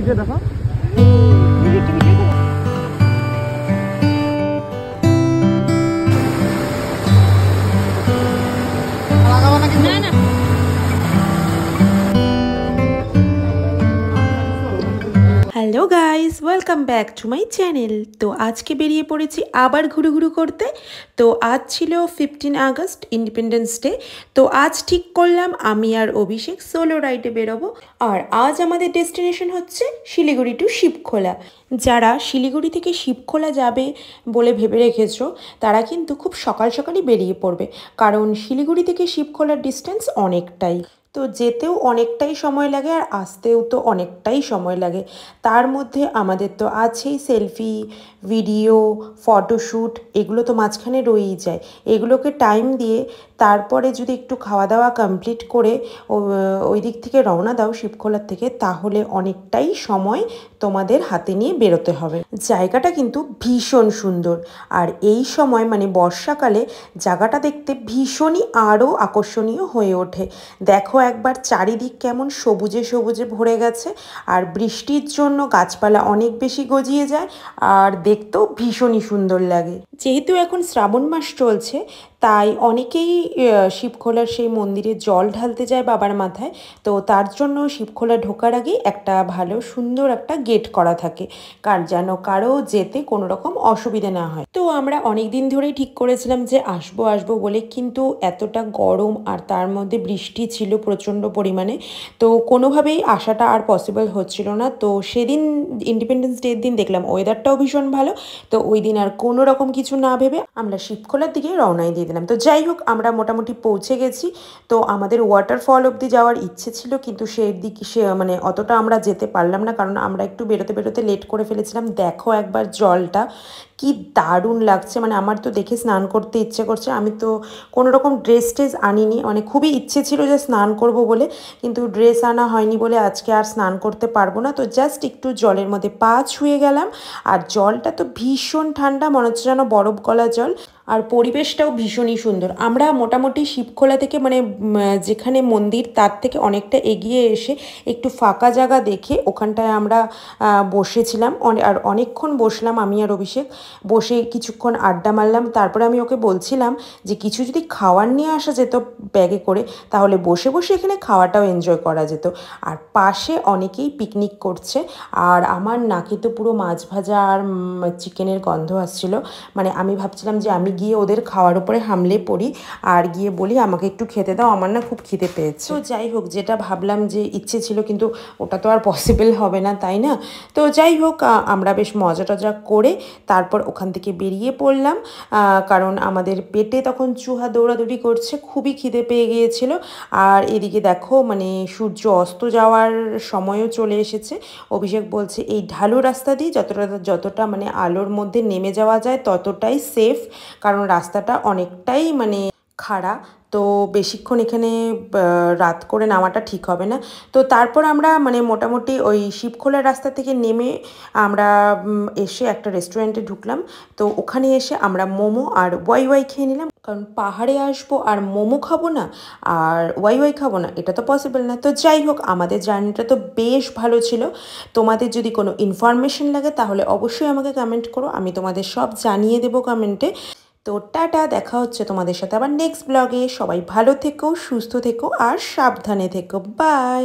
Video দেখো। না না hello guys, welcome back to my channel. তো আজকে বেরিয়ে পড়েছি আবার ঘুরু করতে। তো আজ ছিল 15 আগস্ট ইন্ডিপেন্ডেন্স ডে। তো আজ ঠিক করলাম আমি আর অভিষেক সোলো রাইডে বেরোবো। আর আজ আমাদের ডেস্টিনেশন হচ্ছে শিলিগুড়ি টু শিবখোলা। যারা শিলিগুড়ি থেকে শিবখোলা যাবে বলে ভেবে রেখেছো তারা কিন্তু খুব সকাল সকালই বেরিয়ে পড়বে, কারণ শিলিগুড়ি থেকে শিবখোলার ডিস্টেন্স অনেকটাই। তো যেতেও অনেকটাই সময় লাগে আর আসতেও তো অনেকটাই সময় লাগে। তার মধ্যে আমাদের তো আছেই সেলফি, ভিডিও, ফটোশ্যুট, এগুলো তো মাঝখানে রয়েই যায়। এগুলোকে টাইম দিয়ে তারপরে যদি একটু খাওয়া দাওয়া কমপ্লিট করে ওই দিক থেকে রওনা দাও শিবখোলার থেকে, তাহলে অনেকটাই সময় তোমাদের হাতে নিয়ে বেরোতে হবে। জায়গাটা কিন্তু ভীষণ সুন্দর, আর এই সময় মানে বর্ষাকালে জায়গাটা দেখতে ভীষণই আরও আকর্ষণীয় হয়ে ওঠে। দেখো একবার চারিদিক কেমন সবুজে সবুজে ভরে গেছে, আর বৃষ্টির জন্য গাছপালা অনেক বেশি গজিয়ে যায়, আর দেখতেও ভীষণই সুন্দর লাগে। যেহেতু এখন শ্রাবণ মাস চলছে, তাই অনেকেই শিবখোলার সেই মন্দিরে জল ঢালতে যায় বাবার মাথায়। তো তার জন্য শিবখোলা ঢোকার আগেই একটা ভালো সুন্দর একটা গেট করা থাকে, যেন কারো যেতে কোনো রকম অসুবিধা না হয়। তো আমরা অনেক দিন ধরেই ঠিক করেছিলাম যে আসবো বলে, কিন্তু এতটা গরম আর তার মধ্যে বৃষ্টি ছিল প্রচণ্ড পরিমাণে, তো কোনোভাবেই আসাটা আর পসিবল হচ্ছিল না। তো সেদিন ইন্ডিপেন্ডেন্স ডের দিন দেখলাম ওয়েদারটাও ভীষণ ভালো, তো ওই দিন আর কোনো রকম কিছু না ভেবে আমরা শিবখোলার দিকে রওনাই দিয়ে দিলাম। তো যাই হোক, আমরা মোটামুটি পৌঁছে গেছি। তো আমাদের ওয়াটারফল অবধি যাওয়ার ইচ্ছে ছিল, কিন্তু সে মানে অতটা আমরা যেতে পারলাম না, কারণ আমরা একটু বেরোতে লেট করে ফেলেছিলাম। দেখো একবার জলটা কি দারুণ লাগছে, মানে আমার তো দেখে স্নান করতে ইচ্ছে করছে। আমি তো কোনো রকম ড্রেস আনিনি, মানে খুবই ইচ্ছে ছিল যে স্নান করব বলে, কিন্তু ড্রেস আনা হয়নি বলে আজকে আর স্নান করতে পারবো না। তো জাস্ট একটু জলের মধ্যে পা ছুঁয়ে গেলাম, আর জলটা তো ভীষণ ঠান্ডা, মনে হচ্ছে যেন বরফ গলা জল, আর পরিবেশটাও ভীষণই সুন্দর। আমরা মোটামুটি শিবখোলা থেকে মানে যেখানে মন্দির তার থেকে অনেকটা এগিয়ে এসে একটু ফাঁকা জায়গা দেখে ওখানটায় আমরা বসেছিলাম, আর অনেকক্ষণ বসলাম। আমি আর অভিষেক বসে কিছুক্ষণ আড্ডা মারলাম। তারপরে আমি ওকে বলছিলাম যে কিছু যদি খাওয়ার নিয়ে আসা যেত ব্যাগে করে, তাহলে বসে বসে এখানে খাওয়াটাও এনজয় করা যেত। আর পাশে অনেকেই পিকনিক করছে, আর আমার নাকে তো পুরো মাছ ভাজা আর চিকেনের গন্ধ আসছিল। মানে আমি ভাবছিলাম যে আমি গিয়ে ওদের খাওয়ার উপরে হামলে পড়ি আর গিয়ে বলি আমাকে একটু খেতে দাও, আমার না খুব খিদে পেয়েছে। তো যাই হোক, যেটা ভাবলাম যে ইচ্ছে ছিল, কিন্তু ওটা তো আর পসিবল হবে না, তাই না? তো যাই হোক, আমরা বেশ মজা টজা করে তারপর ওখান থেকে বেরিয়ে পড়লাম, কারণ আমাদের পেটে তখন চুহা দৌড়াদৌড়ি করছে, খুবই খিদে পেয়ে গিয়েছিল। আর এদিকে দেখো মানে সূর্য অস্ত যাওয়ার সময়ও চলে এসেছে। অভিষেক বলছে এই ঢালু রাস্তা দিয়ে যতটা মানে আলোর মধ্যে নেমে যাওয়া যায় ততটাই সেফ, কারণ রাস্তাটা অনেকটাই মানে খাড়া, তো বেশিক্ষণ এখানে রাত করে নামাটা ঠিক হবে না। তো তারপর আমরা মানে মোটামুটি ওই শিবখোলার রাস্তা থেকে নেমে আমরা এসে একটা রেস্টুরেন্টে ঢুকলাম। তো ওখানে এসে আমরা মোমো আর ওয়াই খেয়ে নিলাম, কারণ পাহাড়ে আসবো আর মোমো খাবো না আর ওয়াই খাবো না, এটা তো পসিবল না। তো যাই হোক, আমাদের জার্নিটা তো বেশ ভালো ছিল। তোমাদের যদি কোনো ইনফরমেশন লাগে তাহলে অবশ্যই আমাকে কমেন্ট করো, আমি তোমাদের সব জানিয়ে দেবো কমেন্টে। তো টাটা, দেখা হচ্ছে তোমাদের সাথে আবার নেক্সট ব্লগে। সবাই ভালো থেকো, সুস্থ থেকো আর সাবধানে থেকো। বাই।